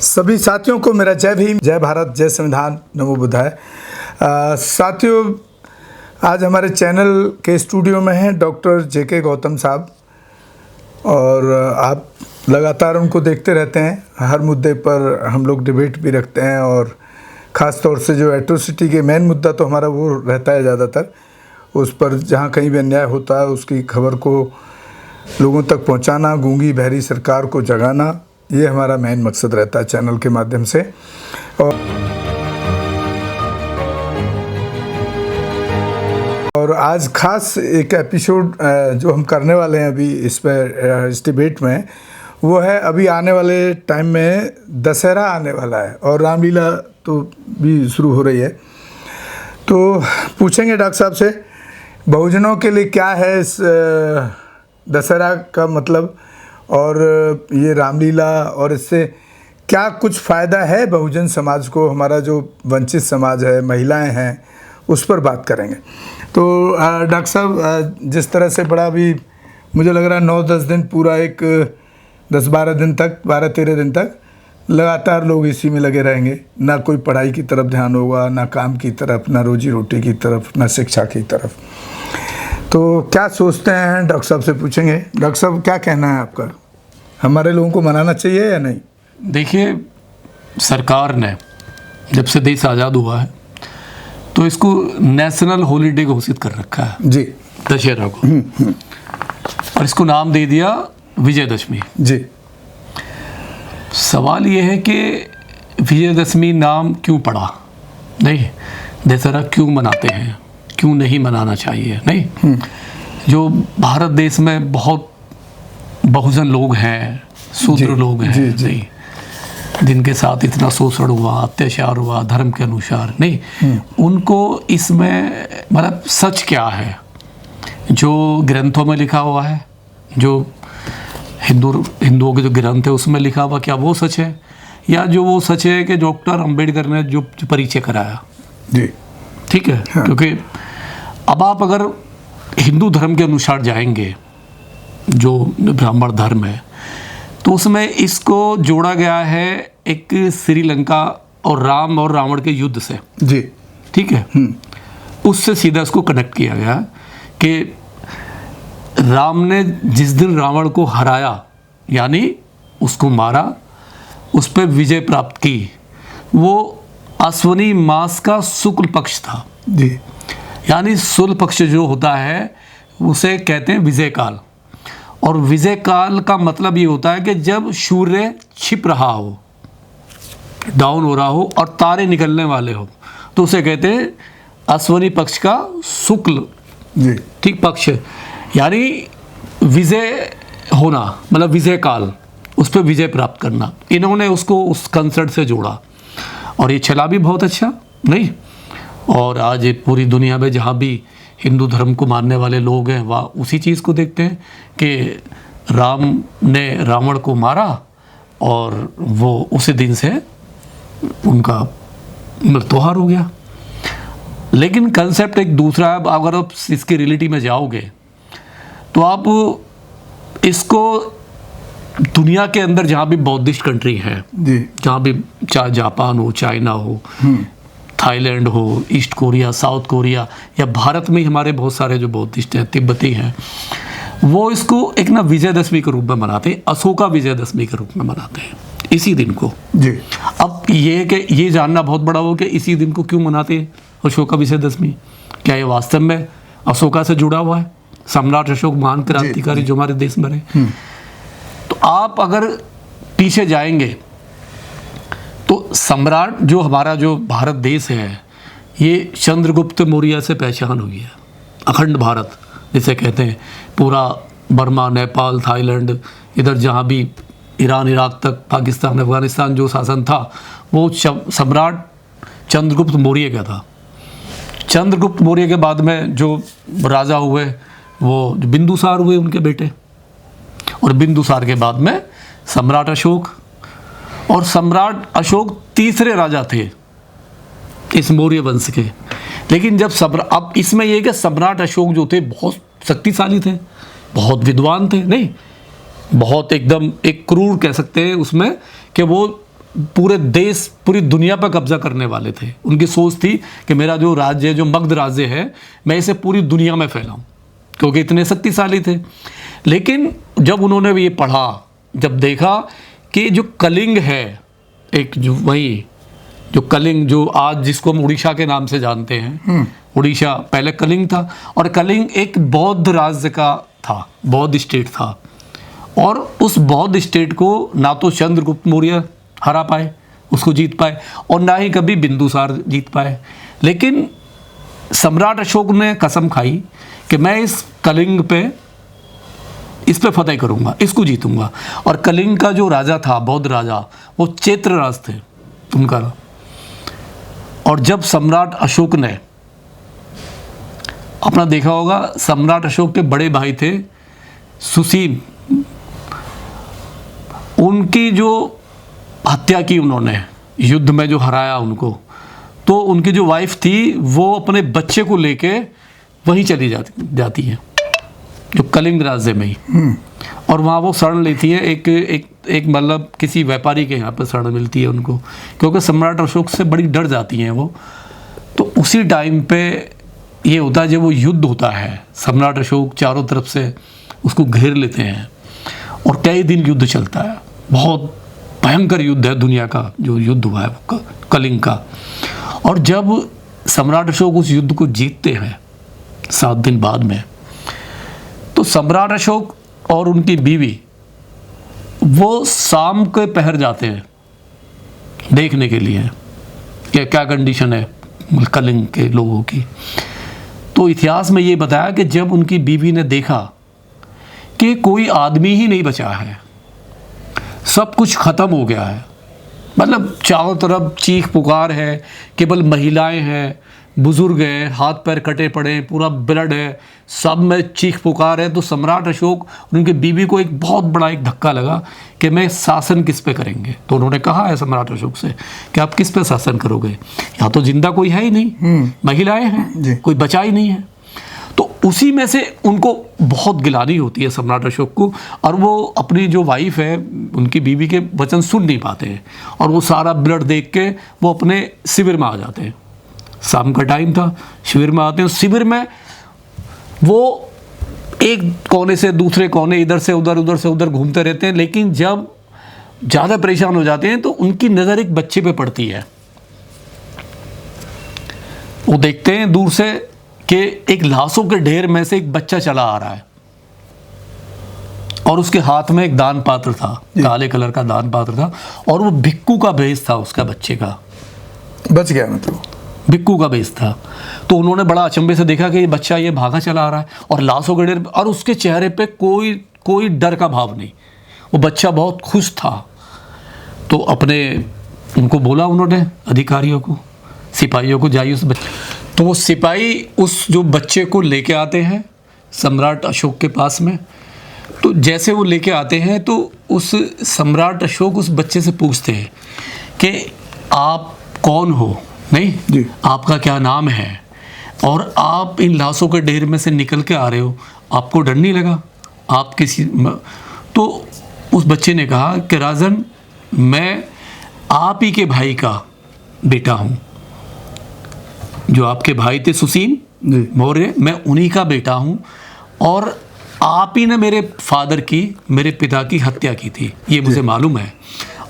सभी साथियों को मेरा जय भीम, जय भारत, जय संविधान, नमो बुद्धाय। साथियों, आज हमारे चैनल के स्टूडियो में हैं डॉक्टर जेके गौतम साहब, और आप लगातार उनको देखते रहते हैं। हर मुद्दे पर हम लोग डिबेट भी रखते हैं, और ख़ास तौर से जो एट्रोसिटी के मेन मुद्दा तो हमारा वो रहता है ज़्यादातर, उस पर जहाँ कहीं भी अन्याय होता है उसकी खबर को लोगों तक पहुँचाना, गूंगी बहरी सरकार को जगाना, ये हमारा मेन मकसद रहता है चैनल के माध्यम से। और आज खास एक एपिसोड जो हम करने वाले हैं अभी इस डिबेट में, वो है अभी आने वाले टाइम में दशहरा आने वाला है और रामलीला तो भी शुरू हो रही है। तो पूछेंगे डॉक्टर साहब से, बहुजनों के लिए क्या है इस दशहरा का मतलब, और ये रामलीला, और इससे क्या कुछ फ़ायदा है बहुजन समाज को, हमारा जो वंचित समाज है, महिलाएं हैं, उस पर बात करेंगे। तो डॉक्टर साहब, जिस तरह से बड़ा भी मुझे लग रहा है 9-10 दिन पूरा, एक 10-12 दिन तक, 12-13 दिन तक लगातार लोग इसी में लगे रहेंगे, ना कोई पढ़ाई की तरफ ध्यान होगा, ना काम की तरफ, ना रोजी रोटी की तरफ, ना शिक्षा की तरफ। तो क्या सोचते हैं डॉक्टर साहब से पूछेंगे। डॉक्टर साहब, क्या कहना है आपका, हमारे लोगों को मनाना चाहिए या नहीं? देखिए, सरकार ने जब से देश आज़ाद हुआ है तो इसको नेशनल हॉलीडे घोषित कर रखा है जी, दशहरा को, और इसको नाम दे दिया विजयदशमी जी। सवाल ये है कि विजयदशमी नाम क्यों पड़ा, नहीं दशहरा क्यों मनाते हैं, क्यों नहीं मनाना चाहिए? नहीं, जो भारत देश में बहुत बहुजन लोग हैं, शूद्र लोग हैं, जी, जी। नहीं, जिनके साथ इतना शोषण हुआ, अत्याचार हुआ धर्म के अनुसार, नहीं, उनको इसमें मतलब सच क्या है जो ग्रंथों में लिखा हुआ है, जो हिंदुओं के जो ग्रंथ है उसमें लिखा हुआ, क्या वो सच है, या जो वो सच है कि डॉक्टर अंबेडकर ने जो परिचय कराया? जी, ठीक है। हाँ। क्योंकि अब आप अगर हिंदू धर्म के अनुसार जाएंगे, जो ब्राह्मण धर्म है, तो उसमें इसको जोड़ा गया है एक श्रीलंका और राम और रावण के युद्ध से। जी, ठीक है। उससे सीधा इसको कनेक्ट किया गया कि राम ने जिस दिन रावण को हराया, यानी उसको मारा, उस पर विजय प्राप्त की, वो अश्वनी मास का शुक्ल पक्ष था। जी, यानी शुक्ल पक्ष जो होता है उसे कहते हैं विजय काल, और विजय काल का मतलब ये होता है कि जब सूर्य छिप रहा हो, डाउन हो रहा हो, और तारे निकलने वाले हो, तो उसे कहते हैं अश्वनी पक्ष का शुक्ल, जी, ठीक, पक्ष, यानी विजय होना, मतलब विजय काल, उस पर विजय प्राप्त करना। इन्होंने उसको उस कंसेप्ट से जोड़ा, और ये चला भी बहुत अच्छा, नहीं। और आज पूरी दुनिया में जहाँ भी हिंदू धर्म को मानने वाले लोग हैं, वह उसी चीज़ को देखते हैं कि राम ने रावण को मारा, और वो उसी दिन से उनका मृत्युहार हो गया। लेकिन कंसेप्ट एक दूसरा है। अगर आप इसकी रियलिटी में जाओगे तो आप इसको दुनिया के अंदर जहाँ भी बौद्धिस्ट कंट्री है, जहाँ भी, चाहे जापान हो, चाइना हो, थाईलैंड हो, ईस्ट कोरिया, साउथ कोरिया, या भारत में हमारे बहुत सारे जो बौद्धिस्ट हैं, तिब्बती हैं, वो इसको एक ना विजयदशमी के रूप में मनाते हैं, अशोका विजयदशमी के रूप में मनाते हैं इसी दिन को। जी। अब ये कि ये जानना बहुत बड़ा हो कि इसी दिन को क्यों मनाते हैं अशोका विजयदशमी। क्या ये वास्तव में अशोका से जुड़ा हुआ है? सम्राट अशोक महान क्रांतिकारी जो हमारे देश में रहे। तो आप अगर पीछे जाएंगे तो सम्राट जो हमारा जो भारत देश है, ये चंद्रगुप्त मौर्य से पहचान हुई है। अखंड भारत जिसे कहते हैं, पूरा बर्मा, नेपाल, थाईलैंड, इधर जहाँ भी ईरान, इराक तक, पाकिस्तान, अफगानिस्तान जो शासन था, वो सम्राट चंद्रगुप्त मौर्य का था। चंद्रगुप्त मौर्य के बाद में जो राजा हुए वो बिंदुसार हुए, उनके बेटे, और बिंदुसार के बाद में सम्राट अशोक, और सम्राट अशोक तीसरे राजा थे इस मौर्य वंश के। लेकिन जब अब इसमें यह कि सम्राट अशोक जो थे बहुत शक्तिशाली थे, बहुत विद्वान थे, नहीं, बहुत एकदम एक क्रूर कह सकते हैं उसमें, कि वो पूरे देश पूरी दुनिया पर कब्जा करने वाले थे। उनकी सोच थी कि मेरा जो राज्य है, जो मगध राज्य है, मैं इसे पूरी दुनिया में फैलाऊं, क्योंकि इतने शक्तिशाली थे। लेकिन जब उन्होंने ये पढ़ा, जब देखा कि जो कलिंग है, एक जो वही जो कलिंग, जो आज जिसको हम उड़ीसा के नाम से जानते हैं, उड़ीसा पहले कलिंग था, और कलिंग एक बौद्ध राज्य का था, बौद्ध स्टेट था। और उस बौद्ध स्टेट को ना तो चंद्रगुप्त मौर्य हरा पाए, उसको जीत पाए, और ना ही कभी बिंदुसार जीत पाए। लेकिन सम्राट अशोक ने कसम खाई कि मैं इस कलिंग पे, इस पे फतेह करूंगा, इसको जीतूंगा। और कलिंग का जो राजा था, बौद्ध राजा, वो चैत्रराज थे उनका। और जब सम्राट अशोक ने अपना देखा होगा, सम्राट अशोक के बड़े भाई थे सुसीम, उनकी जो हत्या की उन्होंने, युद्ध में जो हराया उनको, तो उनकी जो वाइफ थी वो अपने बच्चे को लेके वहीं चली जाती है, जो कलिंग राज्य में ही। और वहाँ वो शरण लेती है, एक मतलब किसी व्यापारी के यहाँ पर शरण मिलती है उनको, क्योंकि सम्राट अशोक से बड़ी डर जाती हैं वो। तो उसी टाइम पे ये होता है, जब वो युद्ध होता है, सम्राट अशोक चारों तरफ से उसको घेर लेते हैं और कई दिन युद्ध चलता है। बहुत भयंकर युद्ध है, दुनिया का जो युद्ध हुआ है कलिंग का। और जब सम्राट अशोक उस युद्ध को जीतते हैं 7 दिन बाद में, तो सम्राट अशोक और उनकी बीवी वो शाम के पहर जाते हैं देखने के लिए कि क्या कंडीशन है कलिंग के लोगों की। तो इतिहास में ये बताया कि जब उनकी बीवी ने देखा कि कोई आदमी ही नहीं बचा है, सब कुछ ख़त्म हो गया है, मतलब चारों तरफ चीख पुकार है, केवल महिलाएं हैं, बुजुर्ग हैं, हाथ पैर कटे पड़े हैं, पूरा ब्लड है, सब में चीख पुकार है। तो सम्राट अशोक और उनकी बीवी को एक बहुत बड़ा एक धक्का लगा कि मैं शासन किस पे करेंगे। तो उन्होंने कहा है सम्राट अशोक से कि आप किस पे शासन करोगे, यहाँ तो जिंदा कोई है ही नहीं, महिलाएं हैं, कोई बचा ही नहीं है। तो उसी में से उनको बहुत गिलानी होती है सम्राट अशोक को, और वो अपनी जो वाइफ है, उनकी बीवी के वचन सुन नहीं पाते हैं, और वो सारा ब्लड देख के वो अपने शिविर में आ जाते हैं। शाम का टाइम था, शिविर में आते हैं। शिविर में वो एक कोने से दूसरे कोने, इधर से उधर, उधर से उधर घूमते रहते हैं। लेकिन जब ज़्यादा परेशान हो जाते हैं तो उनकी नज़र एक बच्चे पे पड़ती है। वो देखते हैं दूर से कि एक लाशों के ढेर में से एक बच्चा चला आ रहा है, और उसके हाथ में एक दान पात्र था, काले कलर का दान पात्र था, और वो भिक्कू का भेष था उसका, बच्चे का बच गया, मतलब भिक्कू का भेष था। तो उन्होंने बड़ा अचंभे से देखा कि ये बच्चा ये भागा चला आ रहा है, और लाशों के ढेर, और उसके चेहरे पे कोई डर का भाव नहीं, वो बच्चा बहुत खुश था। तो उनको बोला उन्होंने, अधिकारियों को, सिपाहियों को, जाइए उस बच्चे। तो वो सिपाही उस जो बच्चे को लेके आते हैं सम्राट अशोक के पास में। तो जैसे वो लेके आते हैं तो उस सम्राट अशोक उस बच्चे से पूछते हैं कि आप कौन हो, नहीं जी, आपका क्या नाम है, और आप इन लाशों के ढेर में से निकल के आ रहे हो, आपको डर नहीं लगा? आप किसी तो उस बच्चे ने कहा कि राजन, मैं आप ही के भाई का बेटा हूँ, जो आपके भाई थे सुसीम मौर्य, मैं उन्हीं का बेटा हूँ, और आप ही ने मेरे फादर की, मेरे पिता की हत्या की थी, ये मुझे मालूम है,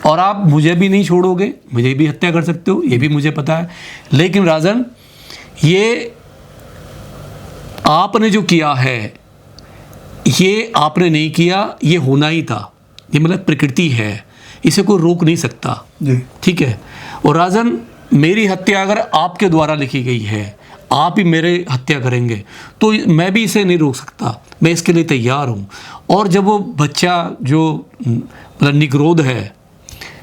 और आप मुझे भी नहीं छोड़ोगे, मुझे भी हत्या कर सकते हो, ये भी मुझे पता है। लेकिन राजन, ये आपने जो किया है, ये आपने नहीं किया, ये होना ही था, ये मतलब प्रकृति है, इसे कोई रोक नहीं सकता, ठीक है। और राजन, मेरी हत्या अगर आपके द्वारा लिखी गई है, आप ही मेरे हत्या करेंगे, तो मैं भी इसे नहीं रोक सकता, मैं इसके लिए तैयार हूँ। और जब वो बच्चा जो मतलब निगरोध है,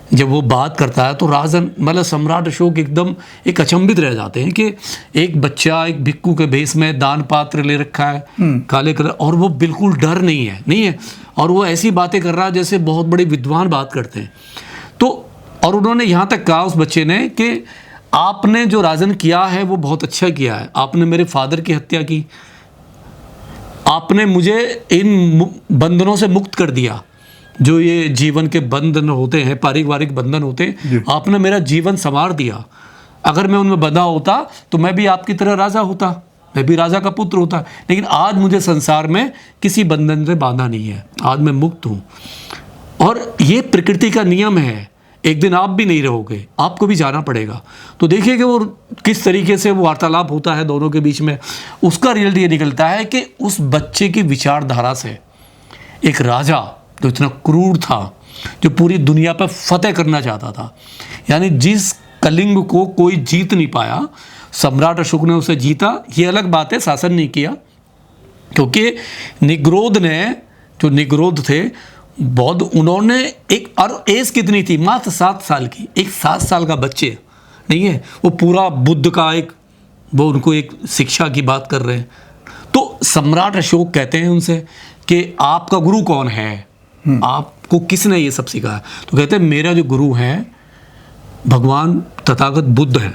जब वो बात करता है, तो राजन मतलब सम्राट अशोक एकदम एक अचंभित रह जाते हैं कि एक बच्चा एक भिक्खू के भेष में दान पात्र ले रखा है काले कलर, और वो बिल्कुल डर नहीं है, और वो ऐसी बातें कर रहा है जैसे बहुत बड़े विद्वान बात करते हैं। तो और उन्होंने यहाँ तक कहा उस बच्चे ने कि आपने जो राजन किया है वो बहुत अच्छा किया है, आपने मेरे फादर की हत्या की, आपने मुझे इन बंधनों से मुक्त कर दिया, जो ये जीवन के बंधन होते हैं, पारिवारिक बंधन होते हैं, आपने मेरा जीवन संवार दिया। अगर मैं उनमें बंधा होता तो मैं भी आपकी तरह राजा होता, मैं भी राजा का पुत्र होता। लेकिन आज मुझे संसार में किसी बंधन से बांधा नहीं है, आज मैं मुक्त हूँ। और ये प्रकृति का नियम है, एक दिन आप भी नहीं रहोगे, आपको भी जाना पड़ेगा। तो देखिए कि वो किस तरीके से वो वार्तालाप होता है दोनों के बीच में। उसका रिजल्ट ये निकलता है कि उस बच्चे की विचारधारा से एक राजा जो इतना क्रूर था, जो पूरी दुनिया पर फतेह करना चाहता था, यानी जिस कलिंग को कोई जीत नहीं पाया, सम्राट अशोक ने उसे जीता। ये अलग बात है, शासन नहीं किया, क्योंकि निग्रोध ने, जो निग्रोध थे बौद्ध, उन्होंने एक, और एज कितनी थी, मात्र 7 साल की, एक 7 साल का बच्चे नहीं है, वो पूरा बुद्ध का एक, वो उनको एक शिक्षा की बात कर रहे हैं। तो सम्राट अशोक कहते हैं उनसे कि आपका गुरु कौन है, आपको किसने ये सब सिखाया? तो कहते हैं मेरा जो गुरु है भगवान तथागत बुद्ध है।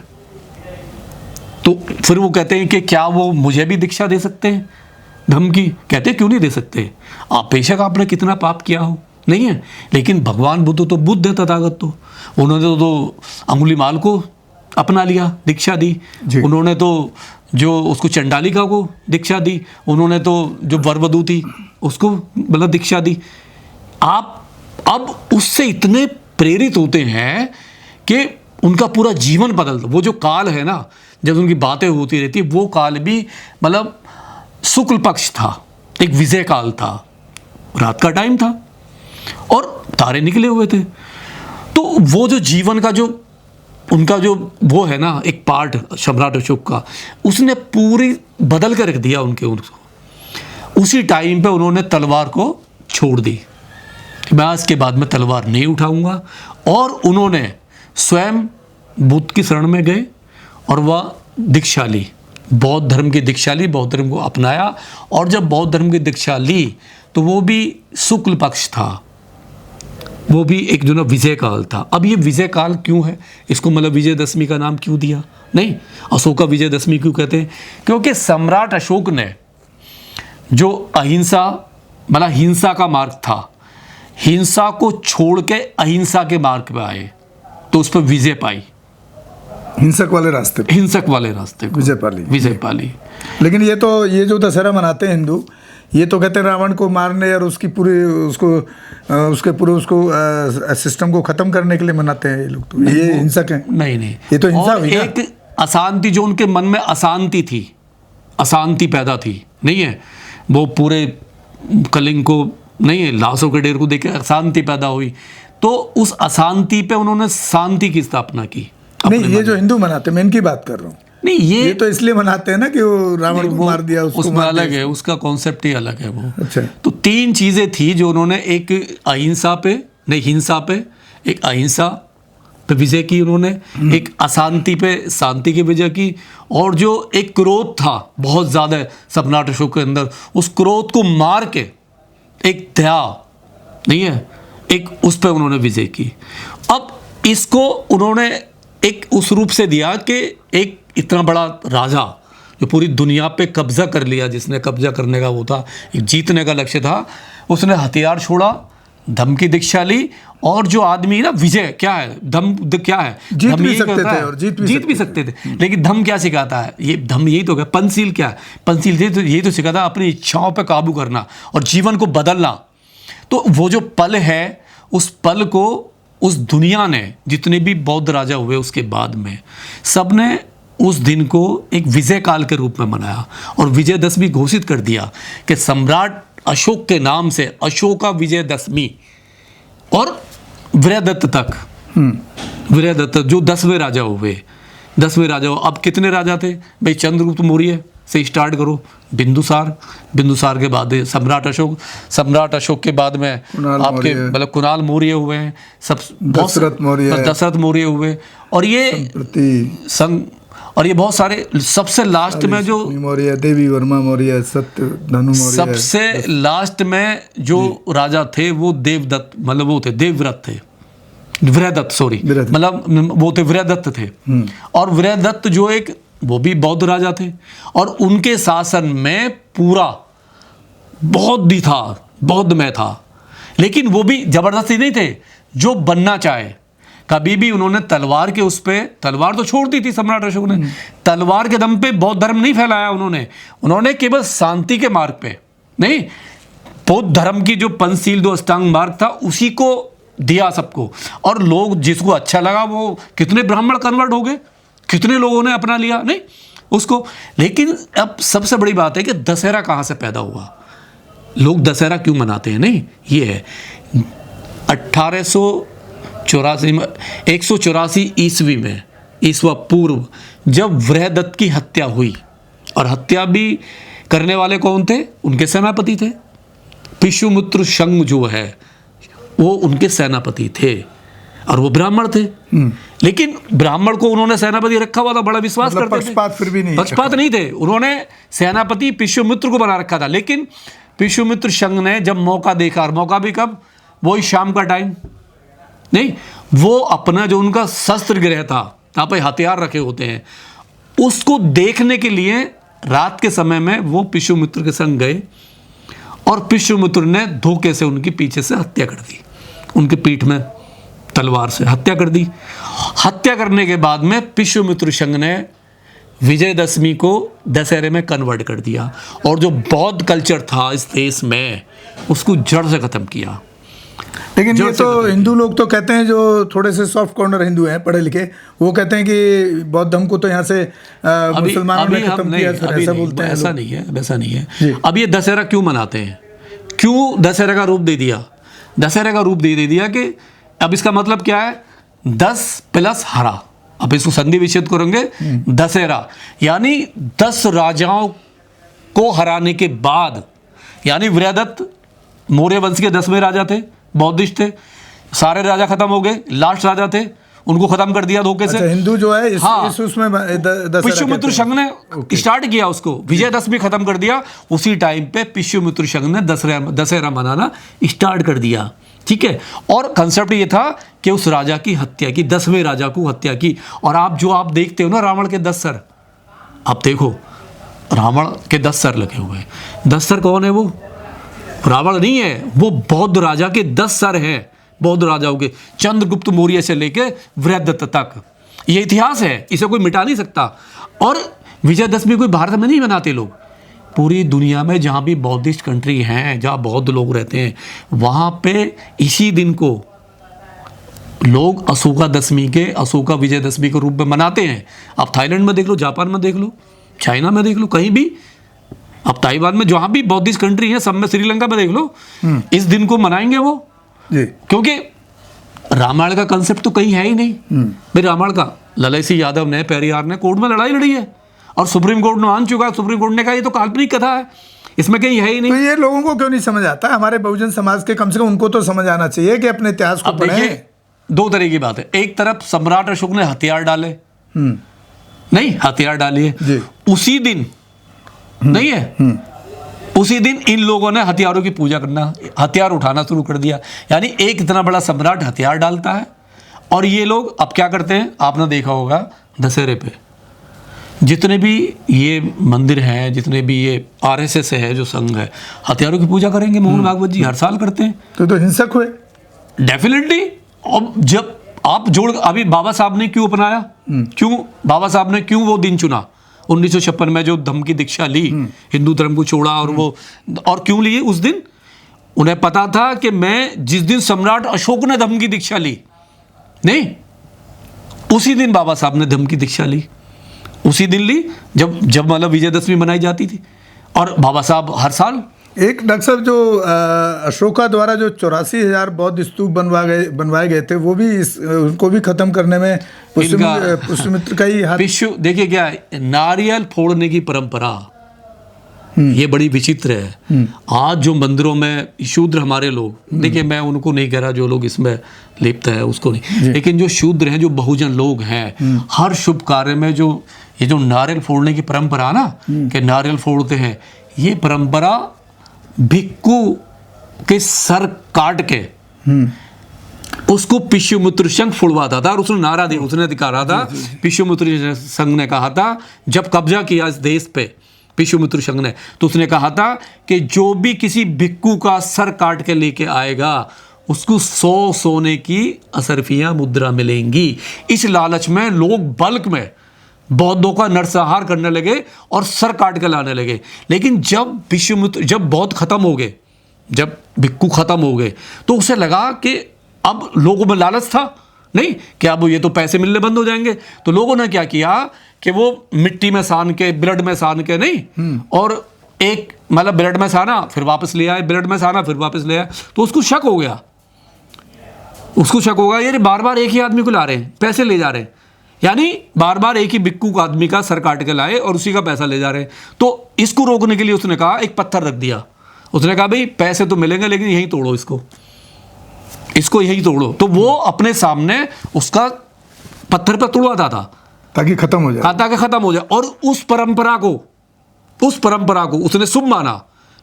तो फिर वो कहते हैं कि क्या वो मुझे भी दीक्षा दे सकते हैं धम्म की? कहते हैं क्यों नहीं दे सकते, आप बेशक आपने कितना पाप किया हो, नहीं है, लेकिन भगवान बुद्ध तो बुद्ध है, तथागत तो उन्होंने तो अंगुलीमाल को अपना लिया, दीक्षा दी। उन्होंने तो जो उसको चंडालिका को दीक्षा दी, उन्होंने तो जो वरवधू थी उसको मतलब दीक्षा दी। आप अब उससे इतने प्रेरित होते हैं कि उनका पूरा जीवन बदलता। वो जो काल है ना, जब उनकी बातें होती रहती, वो काल भी मतलब शुक्ल पक्ष था, एक विजय काल था, रात का टाइम था और तारे निकले हुए थे। तो वो जो जीवन का जो उनका जो वो है ना एक पार्ट सम्राट अशोक का, उसने पूरी बदल कर रख दिया उनको। उसी टाइम पे उन्होंने तलवार को छोड़ दी, मैं आज के बाद में तलवार नहीं उठाऊंगा, और उन्होंने स्वयं बुद्ध की शरण में गए और वह दीक्षा ली, बौद्ध धर्म की दीक्षा ली, बौद्ध धर्म को अपनाया। और जब बौद्ध धर्म की दीक्षा ली तो वो भी शुक्ल पक्ष था, वो भी एक जो ना विजय काल था। अब ये विजय काल क्यों है, इसको मतलब विजयदशमी का नाम क्यों दिया? नहीं, अशोका विजयदशमी क्यों कहते हैं? क्योंकि सम्राट अशोक ने जो अहिंसा मतलब हिंसा का मार्ग था, हिंसा को छोड़ के अहिंसा के मार्ग पे आए, तो उस पर विजय पाई, हिंसक वाले रास्ते पे, हिंसक वाले रास्ते को विजय पाली। लेकिन ये जो दशहरा मनाते हैं हिंदू, ये तो कहते हैं रावण को मारने और उसकी पूरी उसको सिस्टम को खत्म करने के लिए मनाते हैं ये लोग। तो ये हिंसक है? नहीं, ये तो हिंसा हुई ना। एक अशांति, जो उनके मन में अशांति थी, अशांति पैदा थी, नहीं है, वो पूरे कलिंग को नहीं है, लाशों के ढेर को देख के अशांति पैदा हुई, तो उस अशांति पे उन्होंने शांति की स्थापना की। नहीं, ये जो हिंदू मनाते हैं, मैं इनकी बात कर रहा हूँ। नहीं, ये तो इसलिए मनाते हैं ना कि वो रावण को मार दिया, उसमें अलग है, उसका कॉन्सेप्ट ही अलग है वो। अच्छा। तो 3 चीजें थी जो उन्होंने, एक अहिंसा पे, नहीं हिंसा पे, एक अहिंसा पे विजय की उन्होंने, एक अशांति पे शांति की विजय की, और जो एक क्रोध था बहुत ज्यादा सम्राट अशोक के अंदर, उस क्रोध को मार के एक दया नहीं है, एक उस पर उन्होंने विजय की। अब इसको उन्होंने एक उस रूप से दिया कि एक इतना बड़ा राजा जो पूरी दुनिया पे कब्जा कर लिया, जिसने कब्जा करने का वो था, एक जीतने का लक्ष्य था, उसने हथियार छोड़ा, धम्म की दीक्षा ली, और जो आदमी ना विजय क्या है, धम्म क्या है, जीत भी सकते थे और जीत भी सकते थे, लेकिन धम्म क्या सिखाता है? ये धम्म यही तो है। पंचशील क्या है? पंचशील यही तो सिखाता है अपनी इच्छाओं पे काबू करना और जीवन को बदलना। तो वो जो पल है, उस पल को उस दुनिया ने, जितने भी बौद्ध राजा हुए उसके बाद में, सब ने उस दिन को एक विजय काल के रूप में मनाया और विजयदशमी घोषित कर दिया कि सम्राट अशोक के नाम से अशोका विजयदशमी। और वीरदत्त तक, वीरदत्त जो 10वें राजा हुए, 10वें राजा, अब कितने राजा थे भाई? चंद्रगुप्त मौर्य से स्टार्ट करो, बिंदुसार के बाद सम्राट अशोक के बाद में आपके मतलब कुणाल मौर्य हुए हैं, सब दशरथ मौर्य हुए, और ये बहुत सारे, सबसे लास्ट में जो मौर्य, देवी वर्मा मौर्य, सत्यधनु मौर्य, सबसे लास्ट में जो राजा थे वो देवदत्त, मतलब वो थे देवव्रत थे, वीरदत्त, सॉरी, मतलब वो थे वीरदत्त थे। और वीरदत्त जो एक, वो भी बौद्ध राजा थे, और उनके शासन में पूरा बौद्ध भी था, बौद्ध में था, लेकिन वो भी जबरदस्ती नहीं थे, जो बनना चाहे। कभी भी उन्होंने तलवार के उस पे, तलवार तो छोड़ दी थी सम्राट अशोक ने, तलवार के दम पे बौद्ध धर्म नहीं फैलाया उन्होंने केवल शांति के मार्ग पे नहीं, बौद्ध धर्म की जो पंचशील 2 अष्टांग मार्ग था उसी को दिया सबको। और लोग जिसको अच्छा लगा वो, कितने ब्राह्मण कन्वर्ट हो गए, कितने लोगों ने अपना लिया नहीं उसको। लेकिन अब सबसे बड़ी बात है कि दशहरा कहाँ से पैदा हुआ, लोग दशहरा क्यों मनाते हैं। नहीं, ये है 184 ईस्वी में, ईस्वा पूर्व, जब वृहदत्त की हत्या हुई, और हत्या भी करने वाले कौन थे, उनके सेनापति थे। पिशुमित्र शंग जो है वो उनके सेनापति थे, और वो ब्राह्मण थे। लेकिन ब्राह्मण को उन्होंने सेनापति रखा हुआ था, बड़ा विश्वास मतलब करते थे। पक्षपात फिर भी नहीं, पक्षपात नहीं थे, उन्होंने सेनापति पिशुमित्र को बना रखा था। लेकिन पिशुमित्र शंग ने जब मौका देखा, और मौका भी कब, वही शाम का टाइम नहीं, वो अपना जो उनका शस्त्र गृह था, जहाँ पे हथियार रखे होते हैं, उसको देखने के लिए रात के समय में वो पिशुमित्र के संग गए, और पिशुमित्र ने धोखे से उनकी पीछे से हत्या कर दी, उनके पीठ में तलवार से हत्या कर दी। हत्या करने के बाद में पिशुमित्र शंग ने विजयदशमी को दशहरे में कन्वर्ट कर दिया, और जो बौद्ध कल्चर था इस देश में उसको जड़ से खत्म किया। लेकिन ये तो हिंदू लोग तो कहते हैं, जो थोड़े से सॉफ्ट कॉर्नर हिंदू हैं पढ़े लिखे, वो कहते हैं कि बौद्ध धर्म को तो यहाँ से मुसलमानों ने खत्म किया, ऐसा बोलते हैं। ऐसा नहीं है, वैसा नहीं है। अब ये दशहरा क्यों मनाते हैं, क्यों दशहरा का रूप दे दिया, दशहरा का रूप दे दिया कि अब इसका मतलब क्या है, 10 + हरा, अब इसको संधि विच्छेद करेंगे, दशहरा यानी 10 राजाओं को हराने के बाद, यानी वृहदत्त मौर्य वंश के 10वें राजा थे, बौद्धिस्ट थे, सारे राजा खत्म हो गए, लास्ट राजा थे, उनको खत्म कर दिया धोखे से। अच्छा, हिंदू जो है इस उसमें पिशुमित्र शंग ने स्टार्ट किया उसको, विजयदशमी खत्म कर दिया। उसी टाइम पे पिशुमित्र शंग ने दशहरा मनाना स्टार्ट कर दिया, ठीक है। और कंसेप्ट ये था कि उस राजा की हत्या की, 10वें राजा को हत्या की। और आप देखते हो ना रावण के 10 सर, आप देखो रावण के 10 सर लगे हुए हैं। 10 सर कौन है, वो रावण नहीं है, वो बौद्ध राजा के 10 सर हैं, बौद्ध राजाओं के, चंद्रगुप्त मौर्य से लेके वृहदत्त तक। ये इतिहास है, इसे कोई मिटा नहीं सकता। और विजयदशमी कोई भारत में नहीं मनाते लोग, पूरी दुनिया में जहाँ भी बौद्धिस्ट कंट्री हैं, जहाँ बौद्ध लोग रहते हैं, वहाँ पे इसी दिन को लोग अशोका दशमी के, अशोका विजयदशमी के रूप में मनाते हैं। आप थाईलैंड में देख लो, जापान में देख लो, चाइना में देख लो, कहीं भी, अब ताइवान में जहाँ भी बौद्धिस्ट कंट्री है सब में, श्रीलंका में देख लो, इस दिन को मनाएंगे वो जी। क्योंकि रामायण का कंसेप्ट तो कहीं है ही नहीं। भाई रामायण का ललित सिंह यादव ने, पेरियार ने कोर्ट में लड़ाई लड़ी है, और सुप्रीम कोर्ट ने मान चुका है, सुप्रीम कोर्ट ने कहा ये तो काल्पनिक कथा है, इसमें कहीं है ही नहीं। तो ये लोगों को क्यों नहीं समझ आता, हमारे बहुजन समाज के, कम से कम उनको तो समझ आना चाहिए कि अपने इतिहास को पढ़ें। 2 तरह की बात है, एक तरफ सम्राट अशोक ने हथियार डाले, नहीं हथियार डालिए, उसी दिन नहीं है, उसी दिन इन लोगों ने हथियारों की पूजा करना, हथियार उठाना शुरू कर दिया। यानी एक इतना बड़ा सम्राट हथियार डालता है, और ये लोग अब क्या करते हैं, आपने देखा होगा दशहरे पे जितने भी ये मंदिर हैं, जितने भी ये RSS है जो संघ है, हथियारों की पूजा करेंगे। मोहन भागवत जी हर साल करते हैं, तो हिंसक हुए डेफिनेटली। अब जब आप अभी बाबा साहब ने क्यों अपनाया, क्यों बाबा साहब ने क्यों वो दिन चुना, 1956 में जो धम्म की दीक्षा ली, हिंदू धर्म को छोड़ा, और क्यों लिए उस दिन, उन्हें पता था कि मैं जिस दिन सम्राट अशोक ने धम्म की दीक्षा ली, नहीं उसी दिन बाबा साहब ने धम्म की दीक्षा ली, उसी दिन ली जब मतलब विजयदशमी मनाई जाती थी। और बाबा साहब हर साल एक डॉक्टर साहब जो अशोका द्वारा जो 84,000 बौद्ध स्तूप बनवाए गए थे, वो भी उनको भी खत्म करने में पुष्यमित्र का ही हाथ। देखिए क्या है, नारियल फोड़ने की परंपरा ये बड़ी विचित्र है। आज जो मंदिरों में शूद्र हमारे लोग, देखिए मैं उनको नहीं कह रहा जो लोग इसमें लिप्त है उसको नहीं, लेकिन जो शूद्र हैं, जो बहुजन लोग हैं, हर शुभ कार्य में जो ये जो नारियल फोड़ने की परंपरा ना, कि नारियल फोड़ते हैं, ये परंपरा भिक्खु के सर काट के उसको पिशुमित्र संघ फुड़वाता था, और उसने नारा दिया, उसने दिखा रहा था, पिशुमित्र संघ ने कहा था जब कब्जा किया इस देश पे, विश्वामित्र संघ ने। तो उसने कहा था कि जो भी किसी भिक्खू का सर काट के लेके आएगा उसको 100 सोने की असरफियां मुद्रा मिलेंगी। इस लालच में लोग बल्क में बौद्धों का नरसंहार करने लगे और सर काट के लाने लगे। लेकिन जब बौद्ध खत्म हो गए, जब भिक्खू खत्म हो गए, तो उसे लगा कि अब लोगों में लालच था नहीं कि अब ये तो पैसे मिलने बंद हो जाएंगे। तो लोगों ने क्या किया कि वो मिट्टी में सान के, ब्लड में सान के नहीं, और एक मतलब ब्लड में साना फिर वापस ले आए, ब्लड में साना फिर वापस ले आए। तो उसको शक हो गया, यार बार बार एक ही आदमी को ला रहे हैं, पैसे ले जा रहे हैं, यानी बार बार एक ही भिक्खू आदमी का सर काट के लाए और उसी का पैसा ले जा रहे हैं। तो इसको रोकने के लिए उसने कहा, एक पत्थर रख दिया। उसने कहा भाई पैसे तो मिलेंगे लेकिन यहीं तोड़ो, इसको यहीं तोड़ो। तो वो अपने सामने उसका पत्थर पर तोड़वाता था ताकि खत्म हो जाए, ताकि खत्म हो जाए। और उस परंपरा को उसने शुभ माना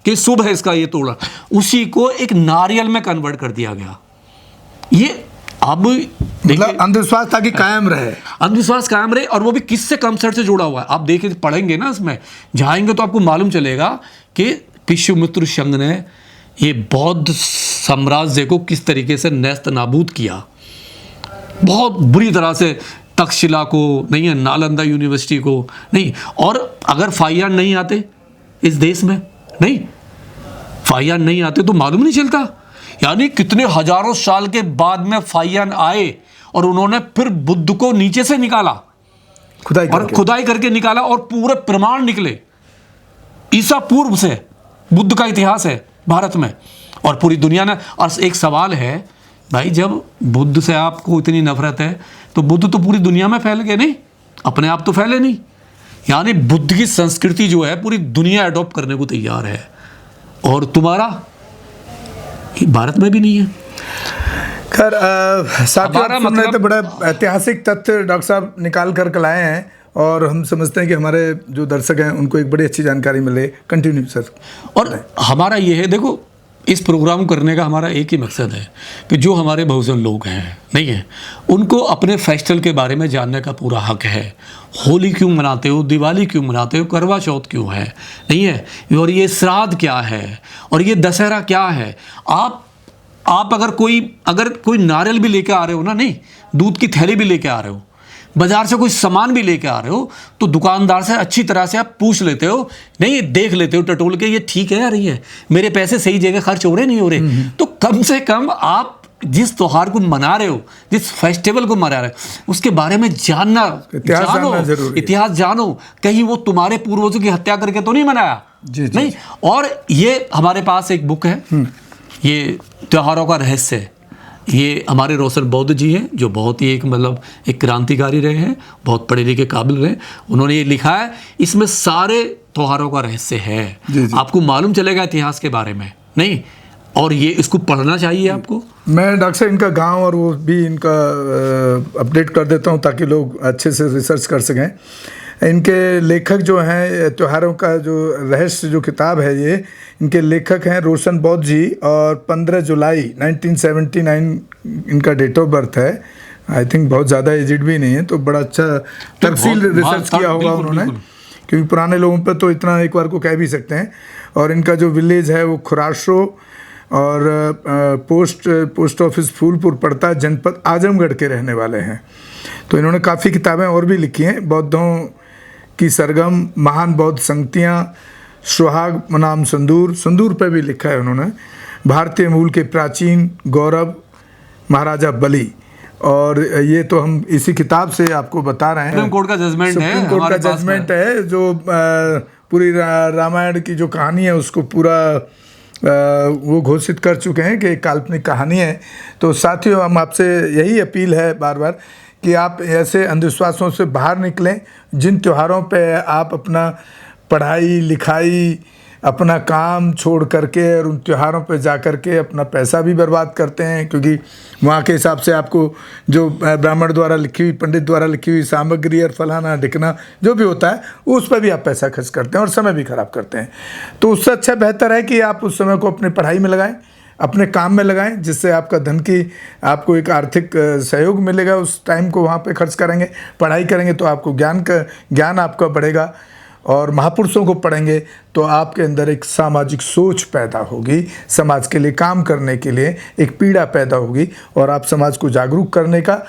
कि शुभ है इसका ये तोड़ा, उसी को एक नारियल में कन्वर्ट कर दिया गया। ये अब मतलब अंधविश्वास ताकि कायम रहे, अंधविश्वास कायम रहे, और वो भी किससे कंसेप्ट से जुड़ा हुआ है। आप देखिए, पढ़ेंगे ना, इसमें जाएंगे तो आपको मालूम चलेगा कि विश्वामित्र संघ ने ये बौद्ध साम्राज्य को किस तरीके से नेस्त नाबूद किया, बहुत बुरी तरह से। तक्षशिला को नहीं है, नालंदा यूनिवर्सिटी को नहीं, और अगर फाहियान नहीं आते इस देश में, नहीं फाहियान नहीं आते तो मालूम नहीं चलता। यानी कितने हजारों साल के बाद में फाहियान आए और उन्होंने फिर बुद्ध को नीचे से निकाला, खुदाई करके निकाला, और पूरे प्रमाण निकले। ईसा पूर्व से बुद्ध का इतिहास है भारत में और पूरी दुनिया में। और एक सवाल है भाई, जब बुद्ध से आपको इतनी नफरत है तो बुद्ध तो पूरी दुनिया में फैल गए नहीं, अपने आप तो फैले नहीं। यानी बुद्ध की संस्कृति जो है पूरी दुनिया अडॉप्ट करने को तैयार है, और तुम्हारा भारत में भी नहीं है। खैर साथियों, हमने तो बड़ा ऐतिहासिक तथ्य डॉक्टर साहब निकाल कर लाए हैं, और हम समझते हैं कि हमारे जो दर्शक हैं उनको एक बड़ी अच्छी जानकारी मिले। Continue sir. और हमारा ये है, देखो इस प्रोग्राम करने का हमारा एक ही मकसद है कि जो हमारे बहुजन लोग हैं नहीं है, उनको अपने फेस्टिवल के बारे में जानने का पूरा हक है। होली क्यों मनाते हो, दिवाली क्यों मनाते हो, करवा चौथ क्यों है नहीं है, और ये श्राद्ध क्या है, और ये दशहरा क्या है। आप अगर कोई नारियल भी लेके आ रहे हो ना, नहीं दूध की थैली भी लेके आ रहे हो, बाजार से कोई सामान भी लेके आ रहे हो, तो दुकानदार से अच्छी तरह से आप पूछ लेते हो, नहीं देख लेते हो टटोल के, ये ठीक है यार, ये मेरे पैसे सही जगह खर्च हो रहे नहीं हो रहे। तो कम से कम आप जिस त्योहार को मना रहे हो, जिस फेस्टिवल को मना रहे हो, उसके बारे में इतिहास जानो, कहीं वो तुम्हारे पूर्वजों की हत्या करके तो नहीं मनाया। नहीं। और ये हमारे पास एक बुक है, ये त्योहारों का रहस्य, ये हमारे रोशन बौद्ध जी हैं, जो बहुत ही एक क्रांतिकारी रहे हैं, बहुत पढ़े लिखे काबिल रहे। उन्होंने ये लिखा है, इसमें सारे त्योहारों का रहस्य है। आपको मालूम चलेगा इतिहास के बारे में, नहीं, और ये इसको पढ़ना चाहिए आपको। मैं डॉक्टर साहब इनका गांव और वो भी इनका अपडेट कर देता हूँ ताकि लोग अच्छे से रिसर्च कर सकें। इनके लेखक जो हैं, त्योहारों का जो रहस्य जो किताब है, ये इनके लेखक हैं रोशन बौद्ध जी, और 15 जुलाई 1979 इनका डेट ऑफ बर्थ है। आई थिंक बहुत ज़्यादा एजिड भी नहीं है, तो बड़ा अच्छा तफसील रिसर्च किया होगा उन्होंने, क्योंकि पुराने लोगों पर तो इतना एक बार को कह भी सकते हैं। और इनका जो विलेज है वो खुराशो, और पोस्ट ऑफिस फूलपुर पड़ता है, जनपद आजमगढ़ के रहने वाले हैं। तो इन्होंने काफ़ी किताबें और भी लिखी हैं, बौद्धों की सरगम, महान बौद्ध संगतियाँ, सुहाग बनाम संदूर पे भी लिखा है उन्होंने, भारतीय मूल के प्राचीन गौरव, महाराजा बलि। और ये तो हम इसी किताब से आपको बता रहे हैं। सुप्रीम कोर्ट का जजमेंट है, सुप्रीम कोर्ट का जजमेंट है, जो पूरी रामायण की जो कहानी है उसको पूरा वो घोषित कर चुके हैं कि एक काल्पनिक कहानी है। तो साथियों, हम आपसे यही अपील है बार बार कि आप ऐसे अंधविश्वासों से बाहर निकलें। जिन त्योहारों पे आप अपना पढ़ाई लिखाई, अपना काम छोड़ करके और उन त्योहारों पे जा कर के अपना पैसा भी बर्बाद करते हैं, क्योंकि वहाँ के हिसाब से आपको जो ब्राह्मण द्वारा लिखी हुई, पंडित द्वारा लिखी हुई सामग्री और फलाना ढिकना जो भी होता है, उस पर भी आप पैसा खर्च करते हैं और समय भी खराब करते हैं। तो उससे अच्छा बेहतर है कि आप उस समय को अपनी पढ़ाई में लगाएं, अपने काम में लगाएं, जिससे आपका धन की आपको एक आर्थिक सहयोग मिलेगा। उस टाइम को वहाँ पे खर्च करेंगे, पढ़ाई करेंगे तो आपको ज्ञान आपका बढ़ेगा। और महापुरुषों को पढ़ेंगे तो आपके अंदर एक सामाजिक सोच पैदा होगी, समाज के लिए काम करने के लिए एक पीड़ा पैदा होगी और आप समाज को जागरूक करने का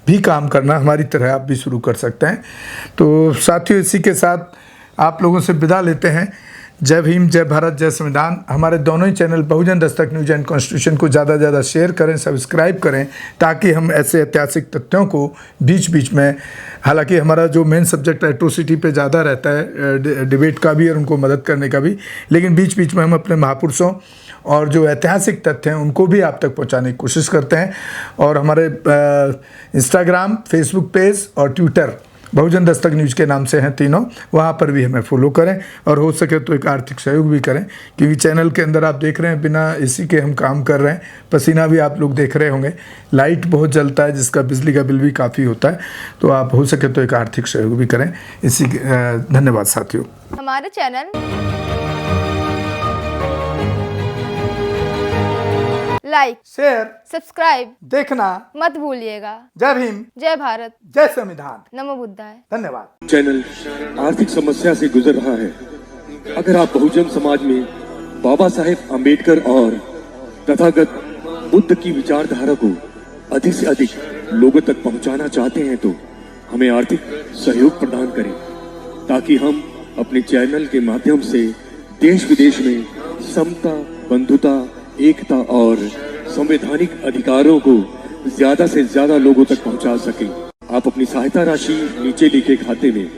भी काम करना हमारी तरह आप भी शुरू कर सकते हैं। तो साथियों, इसी के साथ आप लोगों से विदा लेते हैं। जय भीम, जय भारत, जय संविधान। हमारे दोनों ही channel Bahujan Dastak news and constitution को ज़्यादा से ज़्यादा शेयर करें, सब्सक्राइब करें, ताकि हम ऐसे ऐतिहासिक तथ्यों को बीच बीच में, हालांकि हमारा जो मेन सब्जेक्ट एट्रोसिटी पे ज़्यादा रहता है, डिबेट का भी और उनको मदद करने का भी, लेकिन बीच बीच में हम अपने महापुरुषों और जो ऐतिहासिक तथ्य हैं उनको भी आप तक पहुंचाने की कोशिश करते हैं। और हमारे इंस्टाग्राम, फेसबुक पेज और ट्विटर बहुजन दस्तक न्यूज़ के नाम से हैं तीनों, वहाँ पर भी हमें फॉलो करें और हो सके तो एक आर्थिक सहयोग भी करें, क्योंकि चैनल के अंदर आप देख रहे हैं बिना एसी के हम काम कर रहे हैं, पसीना भी आप लोग देख रहे होंगे, लाइट बहुत जलता है जिसका बिजली का बिल भी काफ़ी होता है। तो आप हो सके तो एक आर्थिक सहयोग भी करें। धन्यवाद साथियों। हमारे चैनल लाइक, शेयर, सब्सक्राइब देखना मत भूलिएगा। जय भीम, जय भारत, जय संविधान, नमो बुद्धाय। धन्यवाद। चैनल आर्थिक समस्या से गुजर रहा है। अगर आप बहुजन समाज में बाबा साहेब अम्बेडकर और तथागत बुद्ध की विचारधारा को अधिक से अधिक लोगों तक पहुंचाना चाहते हैं तो हमें आर्थिक सहयोग प्रदान करें, ताकि हम अपने चैनल के माध्यम से देश विदेश में समता, बंधुता, एकता और संवैधानिक अधिकारों को ज्यादा से ज्यादा लोगों तक पहुंचा सकें। आप अपनी सहायता राशि नीचे लिखे खाते में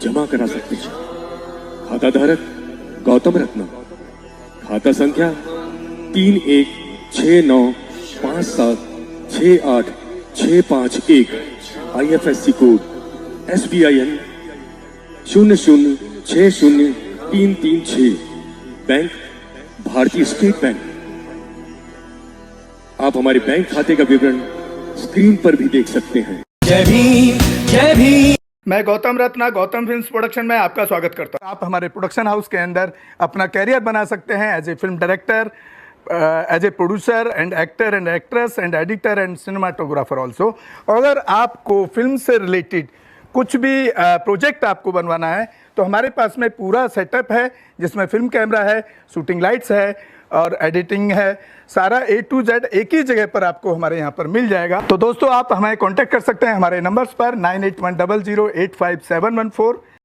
जमा करा सकते हैं। खाता धारक गौतम रत्ना, खाता संख्या 316957686551, IFSC कोड SBIN 0060336, बैंक भारतीय स्टेट बैंक। आप हमारे बैंक खाते का विवरण स्क्रीन पर भी देख सकते हैं। जय भीम, जय भीम। मैं गौतम रत्ना, गौतम फिल्म्स प्रोडक्शन में आपका स्वागत करता हूं। आप हमारे प्रोडक्शन हाउस के अंदर अपना कैरियर बना सकते हैं as a film director, as a producer and actor and actress and editor and cinematographer also. अगर आपको फिल्म से रिलेटेड कुछ भी प्रोजेक्ट आपको बनवाना है तो हमारे पास में पूरा सेटअप है, जिसमें फिल्म कैमरा है, शूटिंग लाइट्स है और एडिटिंग है। सारा A to Z एक ही जगह पर आपको हमारे यहाँ पर मिल जाएगा। तो दोस्तों, आप हमें कांटेक्ट कर सकते हैं हमारे नंबर्स पर 9810085714